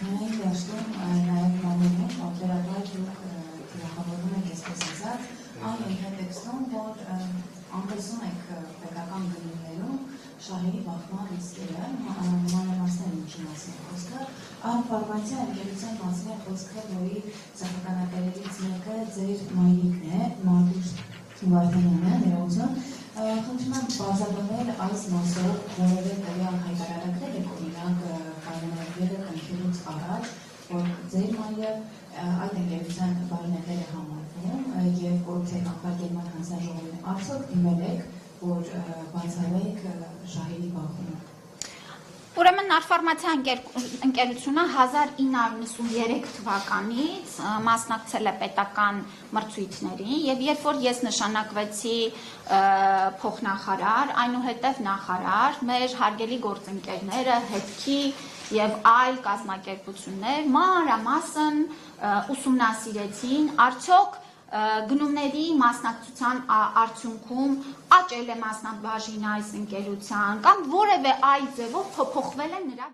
Մենք դաշտում նաև մաներում, ոտերաբար դուք թիրախավորում եք այսպես ասած, այն հետեքստում, որ անտեսում եք պետական գնումներում շահերի բախման ռիսկերը, մանրամասներ ինչի մասին է խոսքը, Ֆարմացիա ընկերության մասին է խոսքը, որի սեփականատերերից մեկը ձեր մայրիկն է, Մարտուշ Վարդանյանը, ներողություն, խնդրում եմ բացատրել այս մասով որևէ տվյալ հայտարարել եք, օրինակ կայունարվել ընկերուց առաջ, որ ձեր մայրը այդ ընկերության բարիներներ է համարվում եւ կոռուպցիայի կանխարգելման հանձնաժողովին արդյոք դիմել եք, որ բացառեք շահերի բախումը։ Ուրեմն Նարֆարմացիա ընկերությունը 1993 թվականից մասնակցել է պետական մրցույթներին եւ երբ որ ես նշանակվեցի փոխնախարար, այնուհետև նախարար, մեր հարգելի գործընկերները, հետքի եւ այլ կազմակերպություններ մանրամասն ուսումնասիրեցին, արդյոք գնումների մասնակցության արդյունքում աճել է մասնաբաժինը այս ընկերության կամ որևէ այլ ձևով փոփոխվել է նրա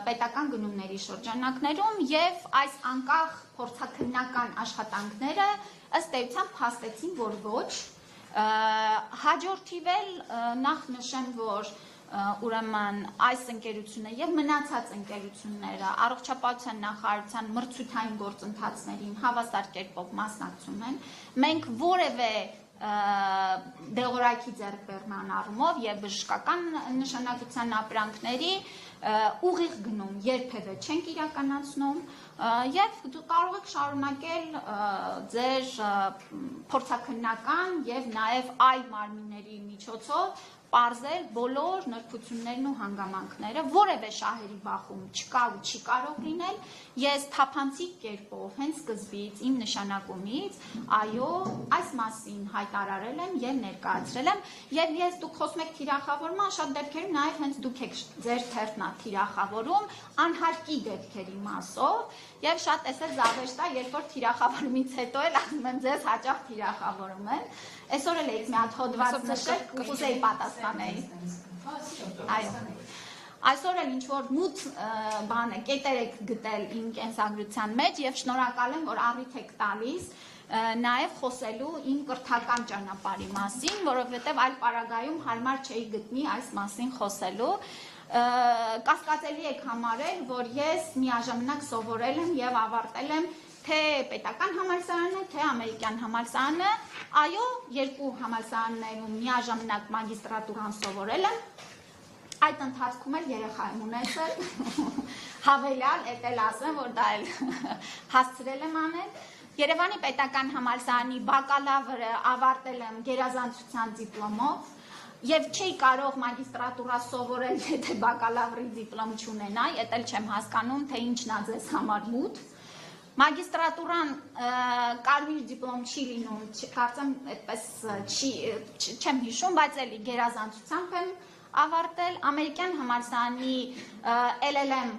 պետական գնումների շրջանակներում եւ այս անկախ փորձաքննական աշխատանքները ըստ էության փաստեցին, որ ոչ, հաջորդիվ էլ նախ նշեմ, որ ուրեմն այս ընկերությունը եւ մնացած ընկերությունները առողջապահության նախարարության մրցութային գործընթացներին հավասար կերպով մասնակցում են։ Մենք որևէ դեղորայքի ձեռքբերման առումով եւ բժշկական նշանակության ապրանքների ուղիղ գնում երբևէ չենք իրականացնում եւ դու կարող եք շարունակել ձեր փորձաքննական եւ նաեւ այլ մարմինների միջոցով պարզել բոլոր նրբություններն ու հանգամանքները, որևէ շահերի բախում չկա ու չի կարող լինել, ես թափանցիկ կերպով հենց սկզբից իմ նշանակումից, այո, այս մասին հայտարարել եմ եւ ներկայացրել եմ, եւ ես դուք խոսում եք թիրախավորման, շատ դեպքերում նաեւ հենց դուք եք ձեր թերթն թիրախավորում անհարկի դեպքերի մասով, եւ շատ էսել զավեշտա, երբ որ թիրախավորումից հետո էլ ասում եմ ձեզ հաճախ թիրախավորում են, այսօր էլ էիք մի հատ հոդված նշել, կուզեի պատասխանել։ Այո։ Այսօր էլ ինչ-որ մութ բան է, կետեր եք գտել իմ կենսագրության մեջ եւ շնորհակալ եմ, որ առիթ եք տալիս նաեւ խոսելու իմ կրթական ճանապարհի մասին, որովհետեւ այլ պարագայում հարմար չէի գտնի այս մասին խոսելու։ Կասկածելի եք համարել, որ ես միաժամանակ սովորել եմ եւ ավարտել եմ թե պետական համալսարանը, թե ամերիկյան համալսարանը, այո, երկու համալսարաններում միաժամանակ մագիստրատուրան սովորել եմ, այդ ընթացքում էլ երեխա եմ ունեցել, հավելյալ, էդ էլ ասեմ, որ դա էլ հասցրել եմ անել, Երևանի պետական համալսարանի բակալավրը ավարտել եմ գերազանցության դիպլոմով, եւ չի կարող մագիստրատուրա սովորել, եթե բակալավրի դիպլոմ չունենայի, էդ էլ չեմ հասկանում, թե ինչն է ձեզ համար մութ։ Մագիստրատուրան կարմիր դիպլոմ չի լինում, կարծեմ այդպես չեմ հիշում, բայց էլի գերազանցությամբ եմ ավարտել, ամերիկյան համալսարանի LLM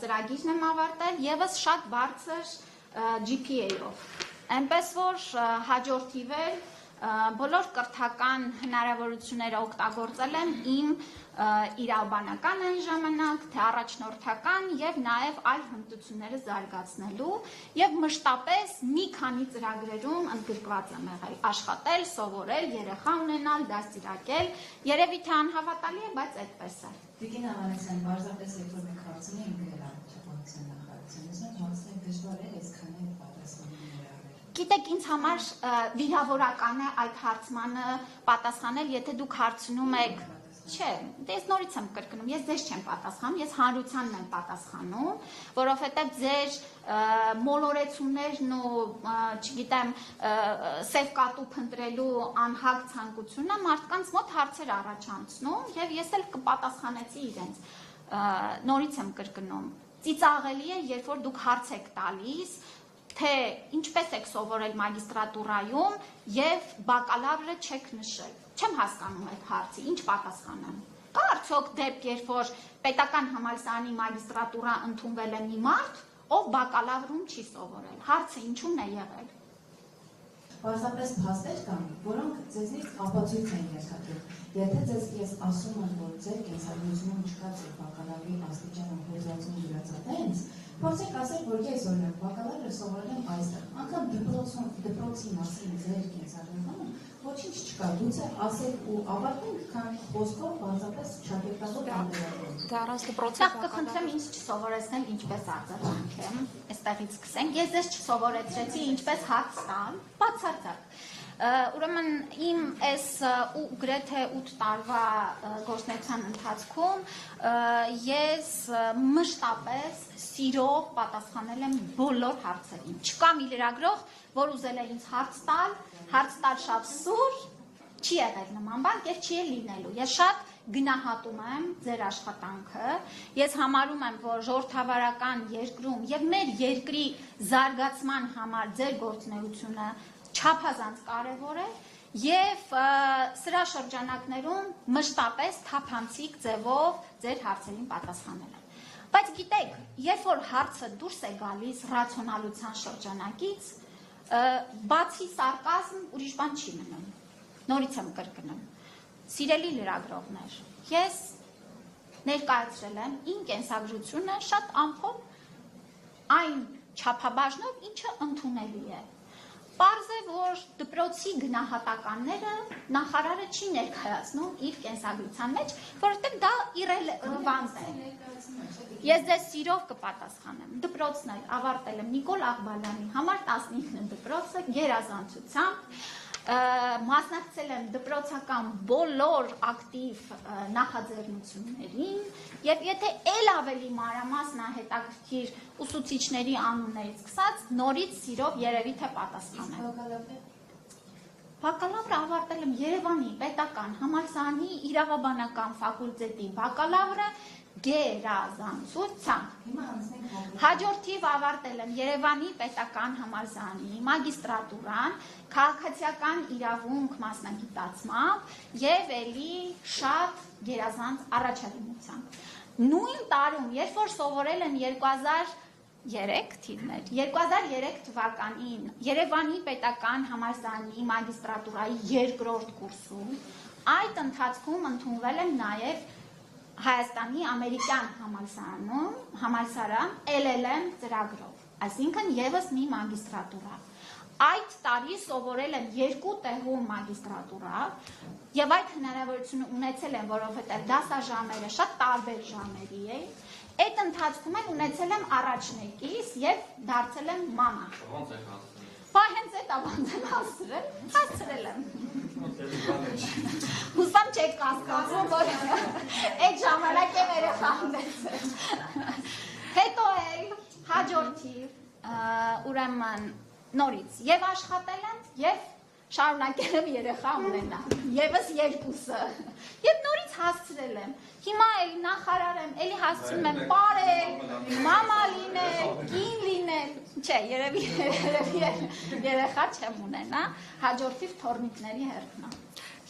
ծրագիրն եմ ավարտել, եւս շատ բարձր GPA-ով։ Այնպես որ հաջորդիվ էլ բոլոր կրթական հնարավորությունները օգտագործել եմ իմ իրավաբանական այն ժամանակ, թե առաջնորդական եւ նաեւ այլ հմտությունները զարգացնելու եւ մշտապես մի քանի ծրագրերում ընդգրկված եմ եղել, աշխատել, սովորել, երեխա ունենալ, դաստիարակել, երևի թե անհավատալի է, բայց այդպես է։ Տիկին Ավանեսյան, պարզապես երբ որ մենք հարցնում ենք գրել առողջապահության նախարարությունից, հարցնել դժվար է այսքան էլ պատասխանել։ Գիտեք, ինձ համար վիրավորական է այդ հարցմանը պատասխանել, եթե դուք հարցնում եք, չէ, ես նորից եմ կրկնում, ես ձեզ չեմ պատասխանում, ես հանրությանն եմ պատասխանում, որովհետև ձեր մոլորեցումներն ու, չգիտեմ, սև կատու փնտրելու անհագ ցանկությունը մարդկանց մոտ հարցեր առաջանցնում եւ ես էլ կպատասխանեցի իրենց, նորից եմ կրկնում, ծիծաղելի է, երբ որ դուք հարց եք տալիս, թե ինչպես եք սովորել մագիստրատուրայում եւ բակալավրը չեք նշել։ Չեմ հասկանում այդ հարցի, ինչ պատասխանեմ։ Կա արդյոք դեպք, երբ որ պետական համալսարանի մագիստրատուրա ընդունվել է մի մարդ, ով բակալավրում չի սովորել։ Հարցը ինչու՞ն է եղել։ Պարզապես փաստեր կան, որոնք ձեզնից ապացույց են ենթադրում։ Եթե ձեզ ես ասում եմ, որ ձեր կենսագրությունում չկա ձեր բակալավրի աստիճան հոդվածում գրածատենց, Փորձեք ասել, որ ես օրինակ բակալավրը սովորել եմ այստեղ, անգամ դպրոցի մասին ձեր կենսագրվում ոչինչ չկա, գուցե ասեք ու ավարտենք, քան խոսքով բացապես շագերտավոր տարբերակով։ Դա առանց դպրոցի կխնդրեմ ինձ չսովորեցնել ինչպես արձագանքեմ, այստեղից սկսենք, ես ձեզ չսովորեցրեցի ինչպես հարց տալ, բացարձակ։ Ուրեմն իմ այս գրեթե 8 տարվա գործունեության ընթացքում ես մշտապես սիրով պատասխանել եմ բոլոր հարցերին։ Չկա մի լրագրող, որ ուզել է ինձ հարց տալ շատ սուր, չի եղել նման բան եւ չի լինելու։ Ես շատ գնահատում եմ ձեր աշխատանքը։ Ես համարում եմ, որ ժողովրդավարական երկրում եւ մեր երկրի զարգացման համար ձեր գործունեությունը չափազանց կարևոր է եւ սրա շրջանակներում մշտապես թափանցիկ ձևով ձեր հարցերին պատասխանել եմ։ Բայց գիտեք, երբ որ հարցը դուրս է գալիս ռացիոնալության շրջանակից, բացի սարկազմ ուրիշ բան չի մնում։ Նորից եմ կրկնում։ Սիրելի լրագրողներ, ես ներկայացրել եմ իմ կենսագրությունը շատ ամփոփ այն չափաբաժնով, ինչը ընդունելի է։ Պարզ է, որ դպրոցի գնահատականները նախարարը չի ներկայացնում իր կենսագրության մեջ, որովհետև դա իռելևանտ է։ Ես ձեզ սիրով կպատասխանեմ։ Դպրոցն էլ ավարտել եմ Նիկոլ Աղբալյանի համար 19 դպրոցը գերազանցությամբ, մասնակցել եմ դպրոցական բոլոր ակտիվ նախաձեռնություններին եւ եթե ել ավելի մանրամասն հետաքրքիր ուսուցիչների անուններից սկսած նորից սիրով երևի թե պատասխանեմ։ Բակալավրը ավարտել եմ Երևանի պետական համալսարանի իրավաբանական ֆակուլտետի բակալավրը գերազանցությամբ։ Հաջորդիվ ավարտել եմ Երևանի պետական համալսարանի մագիստրատուրան քաղաքացիական իրավունք մասնագիտացմամբ եւ ելի շատ գերազանց առաջադիմությամբ։ Նույն տարում, երբ որ սովորել եմ 2003 թիվներ, 2003 թվականին Երևանի պետական համալսարանի մագիստրատուրայի երկրորդ կուրսում, այդ ընթացքում ընդունվել եմ նաեւ Հայաստանի ամերիկյան համալսարան LLM ծրագրով, այսինքն եւս մի մագիստրատուրա։ Այդ տարի սովորել եմ 2 տեղում մագիստրատուրա եւ այդ հնարավորությունը ունեցել եմ, որովհետեւ դասաժամերը շատ տարբեր ժամերի էին։ Այդ ընթացքում էլ ունեցել եմ առաջնեկիս եւ դարձել եմ մամա։ Ո՞նց եք հասցրել։ Բա հենց այդ ավանդ եմ հասցրել եմ։ Հուսամ չեք կասկածում, որ այդ ժամանակ եմ երեխա ունեցել։ Հետո էլ հաջորդիվ ուրեմն նորից եւ աշխատել եմ եւ շարունակել եմ երեխա ունենալ, եւս երկուսը։ Եվ նորից հասցրել եմ։ Հիմա էլ նախարար եմ, էլի հասցնում եմ պարել, մամա լինել, կին լինել։ Չէ, երևի երեխա չեմ ունենա, հաջորդիվ թոռնիկների հերթն է։